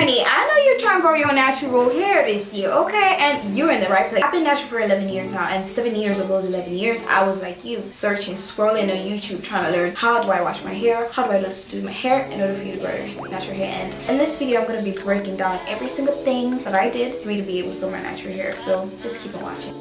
Honey, I know you're trying to grow your natural hair this year, okay? And you're in the right place. I've been natural for 11 years now, and 7 years of those 11 years, I was like you, searching, scrolling on YouTube, trying to learn how do I wash my hair, how do I do my hair in order for you to grow your natural hair. And in this video, I'm going to be breaking down every single thing that I did for me to be able to grow my natural hair. So just keep on watching.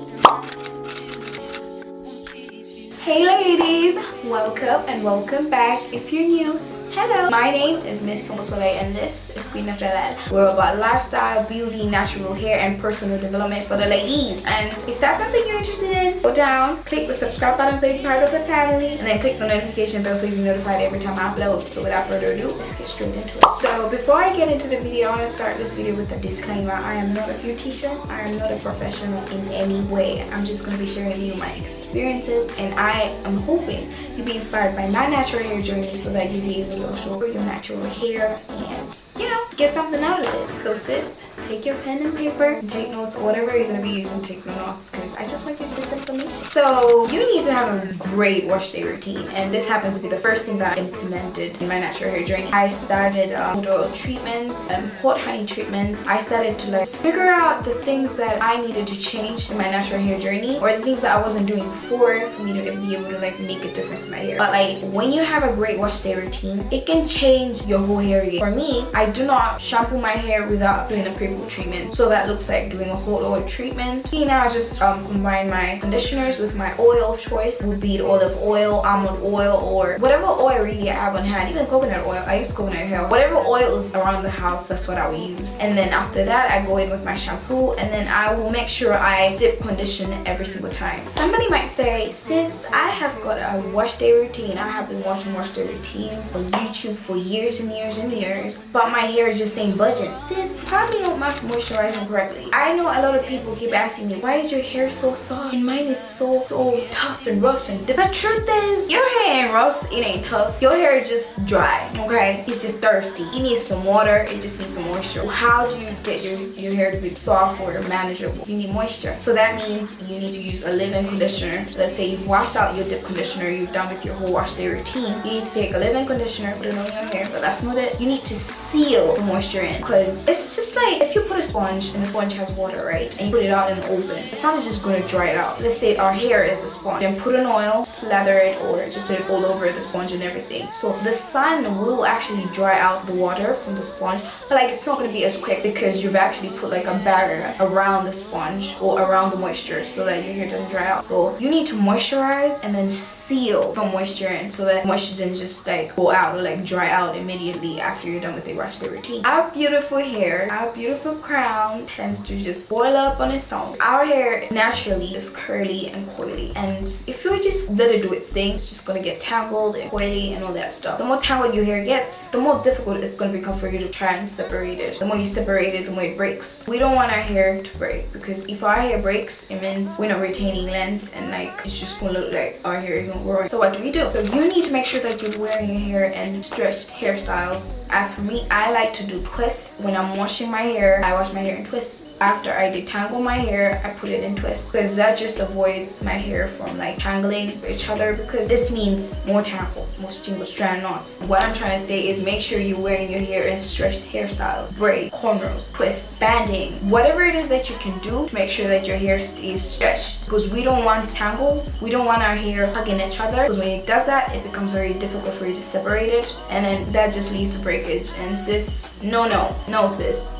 Hey ladies, welcome and welcome back. If you're new, hello, my name is Miss Soleil and this is Queen of the Lad. We're about lifestyle, beauty, natural hair, and personal development for the ladies. And if that's something you're interested in, go down, click the subscribe button so you're part of the family, and then click the notification bell so you're notified every time I upload. So without further ado, let's get straight into it. So before I get into the video, I want to start this video with a disclaimer. I am not a beautician. I am not a professional in any way. I'm just going to be sharing with you my experiences, and I am hoping you'll be inspired by my natural hair journey so that you'll be able to show your natural hair and, you know, get something out of it. So sis, take your pen and paper and take notes, or whatever you're going to be using, take no notes, because I just want you to get this information. So you need to have a great wash day routine, and this happens to be the first thing that I implemented in my natural hair journey. I started hot oil treatments and hot honey treatments. I started to like figure out the things that I needed to change in my natural hair journey, or the things that I wasn't doing before for me to be able to like make a difference in my hair. But like when you have a great wash day routine, it can change your whole hair game. For me, I do not shampoo my hair without doing a pre-poo treatment, so that looks like doing a hot oil treatment. Now I just combine my conditioners with my oil of choice. Would be olive oil, almond oil, or whatever oil really I have on hand. Even coconut oil. I use coconut hair. Whatever oil is around the house, that's what I will use. And then after that, I go in with my shampoo, and then I will make sure I dip condition every single time. Somebody might say, sis, I have got a wash day routine. I have been watching wash day routines on YouTube for years and years and years, but my hair just ain't budging. Sis, probably not moisturizing correctly. I know a lot of people keep asking me, why is your hair so soft and mine is so tough and rough and different. The truth is, your hair ain't rough, it ain't tough. Your hair is just dry, okay? It's just thirsty. It needs some water, it just needs some moisture. How do you get your hair to be soft or manageable? You need moisture. So that means you need to use a leave-in conditioner. Let's say you've washed out your dip conditioner, you've done with your whole wash day routine. You need to take a leave-in conditioner, put it on your hair, but that's not it. You need to seal the moisture in, because it's just like if you put a sponge and the sponge has water, right, and you put it out in the open, the sun is just going to dry it out. Let's say our hair is a sponge, then put an oil, slather it, or just put it all over the sponge and everything. So the sun will actually dry out the water from the sponge, but like it's not going to be as quick because you've actually put like a barrier around the sponge or around the moisture so that your hair doesn't dry out. So you need to moisturize and then seal the moisture in so that moisture doesn't just like go out or like dry out immediately after you're done with the wash day routine. Our beautiful hair, our beautiful crown tends to just boil up on its own. Our hair naturally is curly and coily, and if you just let it do its thing, it's just gonna get tangled and coily and all that stuff. The more tangled your hair gets, the more difficult it's gonna become for you to try and separate it. The more you separate it, the more it breaks. We don't want our hair to break, because if our hair breaks, it means we're not retaining length, and like it's just gonna look like our hair isn't growing. So what do? So you need to make sure that you're wearing your hair in stretched hairstyles. As for me, I like to do twists. When I'm washing my hair, I wash my hair in twists. After I detangle my hair, I put it in twists, because that just avoids my hair from like tangling with each other, because this means more tangle, more single strand knots. What I'm trying to say is make sure you're wearing your hair in stretched hairstyles, braid, cornrows, twists, banding, whatever it is that you can do to make sure that your hair stays stretched, because we don't want tangles. We don't want our hair hugging each other, because when it does that, it becomes very difficult for you to separate it, and then that just leads to breakage. And sis, no sis,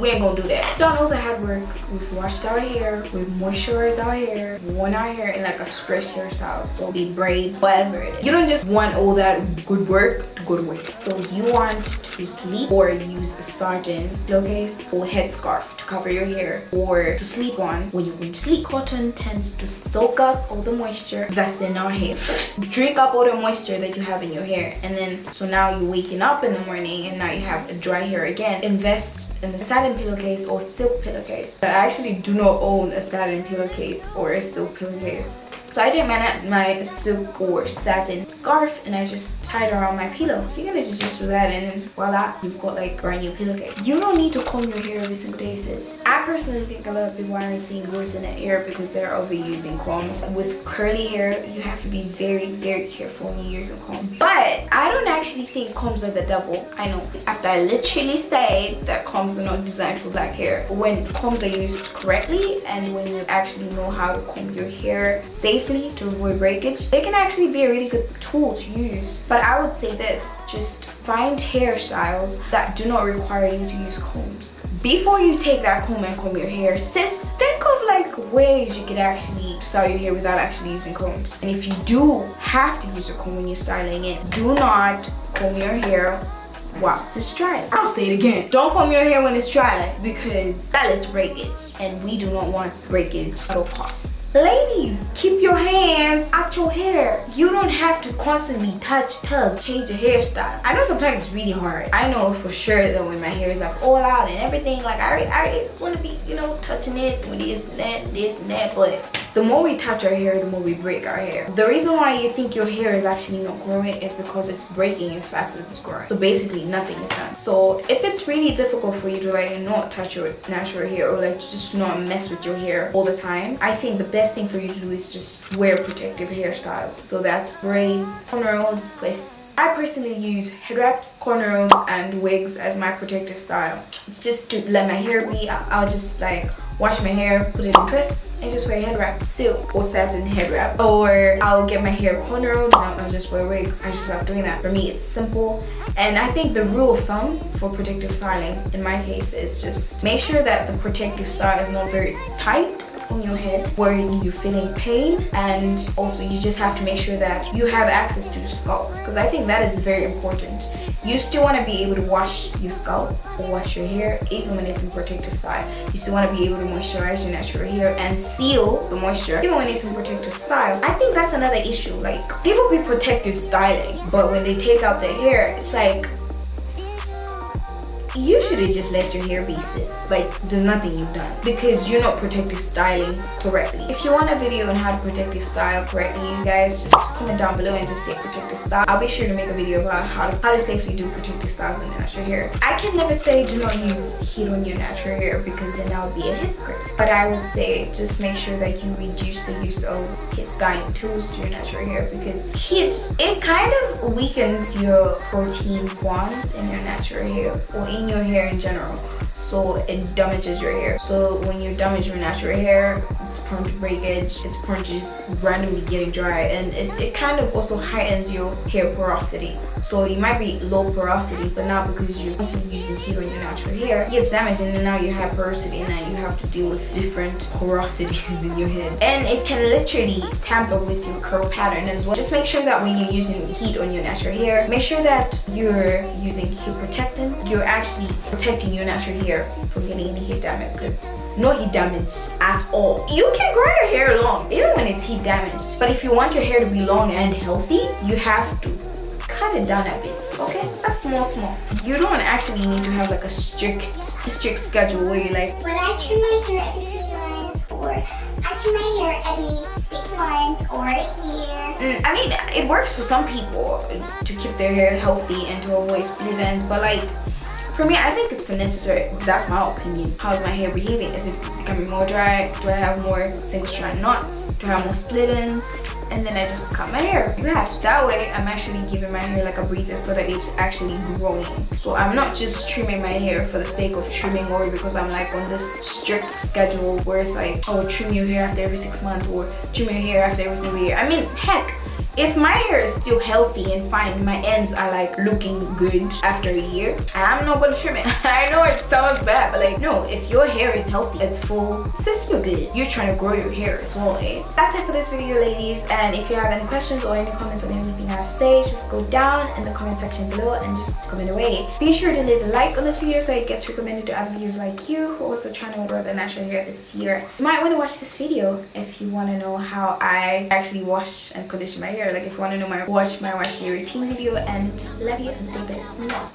we ain't gonna do that. Done all the hard work. We've washed our hair, we've moisturized our hair, worn our hair in like a stretched hairstyle, so be braids, whatever it is. You don't just want all that good work to go to waste. So you want to sleep or use a satin pillowcase or headscarf to cover your hair, or to sleep on when you're going to sleep. Cotton tends to soak up all the moisture that's in our hair. Drink up all the moisture that you have in your hair, and then so now you're waking up in the morning and now you have a dry hair again. Invest in a satin pillowcase or silk pillowcase. I actually do not own a satin pillowcase or a silk pillowcase. So I take my silk or satin scarf and I just tie it around my pillow. So you're gonna just do that, and then voila, you've got like brand new pillowcase. You don't need to comb your hair every single day, sis. I personally think a lot of people aren't seeing growth in their hair because they're overusing combs. With curly hair, you have to be very, very careful when you use a comb. But I don't actually think combs are the devil. I know, after I literally said that combs are not designed for black hair, when combs are used correctly and when you actually know how to comb your hair safely to avoid breakage, they can actually be a really good tool to use. But I would say this, just find hairstyles that do not require you to use combs. Before you take that comb and comb your hair, sis, think of like ways you could actually style your hair without actually using combs. And if you do have to use a comb when you're styling it, do not comb your hair whilst it's dry. I'll say it again. Don't comb your hair when it's dry because that leads to breakage, and we do not want breakage at all costs. Ladies, keep your hands out your hair. You don't have to constantly touch, tug, change your hairstyle. I know sometimes it's really hard. I know for sure that when my hair is like all out and everything, like I just want to be, you know, touching it with this and that, but the more we touch our hair, the more we break our hair. The reason why you think your hair is actually not growing is because it's breaking as fast as it's growing. So basically nothing is done. So if it's really difficult for you to like not touch your natural hair or like just not mess with your hair all the time, I think the best thing for you to do is just wear protective hairstyles. So that's braids, cornrows, twists. I personally use head wraps, cornrows, and wigs as my protective style. Just to let my hair be, I'll just like wash my hair, put it in twists, and just wear a head wrap, silk or satin head wrap. Or I'll get my hair cornrowed and I'll just wear wigs. I just love doing that. For me, it's simple. And I think the rule of thumb for protective styling, in my case, is just make sure that the protective style is not very tight on your head where you're feeling pain, and also you just have to make sure that you have access to the scalp, because I think that is very important. You still want to be able to wash your scalp or wash your hair even when it's in protective style. You still want to be able to moisturize your natural hair and seal the moisture even when it's in protective style. I think that's another issue. Like, people be protective styling, but when they take out their hair, it's like, you should have just let your hair be, sis. Like, there's nothing you've done because you're not protective styling correctly. If you want a video on how to protective style correctly, you guys just comment down below and just say protective style. I'll be sure to make a video about how to safely do protective styles on your natural hair. I can never say do not use heat on your natural hair because then that would be a hypocrite. But I would say just make sure that you reduce the use of heat styling tools to your natural hair, because heat, it kind of weakens your protein bonds in your natural hair or in your hair in general, so it damages your hair. So when you damage your natural hair, it's prone to breakage, it's prone to just randomly getting dry, and it kind of also heightens your hair porosity. So you might be low porosity, but not because you're constantly using heat on your natural hair. It gets damaged and then now you have porosity, and now you have to deal with different porosities in your head, and it can literally tamper with your curl pattern as well. Just make sure that when you're using heat on your natural hair, make sure that you're using heat protectant. You're actually protecting your natural hair from getting any heat damage, because no heat damage at all. You can grow your hair long even when it's heat damaged, but if you want your hair to be long and healthy, you have to cut it down a bit, okay? That's small. You don't actually need to have like a strict schedule where you like, well, I trim my hair every 3 months, or I trim my hair every 6 months or a year. I mean, it works for some people to keep their hair healthy and to avoid split ends, but like, for me, I think it's unnecessary. That's my opinion. How's my hair behaving? Is it becoming more dry? Do I have more single strand knots? Do I have more split ends? And then I just cut my hair like that. That way, I'm actually giving my hair like a breather so that it's actually growing. So I'm not just trimming my hair for the sake of trimming, or because I'm like on this strict schedule where it's like, oh, trim your hair after every 6 months or trim your hair after every single year. I mean, heck, if my hair is still healthy and fine, my ends are like looking good after a year, I'm not gonna trim it. I know it sounds bad, but like, no, if your hair is healthy, it's full, sis, you're good. You're trying to grow your hair as well, eh? That's it for this video, ladies. And if you have any questions or any comments on anything I say, just go down in the comment section below and just comment away. Be sure to leave a like on this video so it gets recommended to other viewers like you who are also trying to grow their natural hair this year. You might want to watch this video if you want to know how I actually wash and condition my hair. Like, if you want to know my wash day routine video. And love you and stay blessed.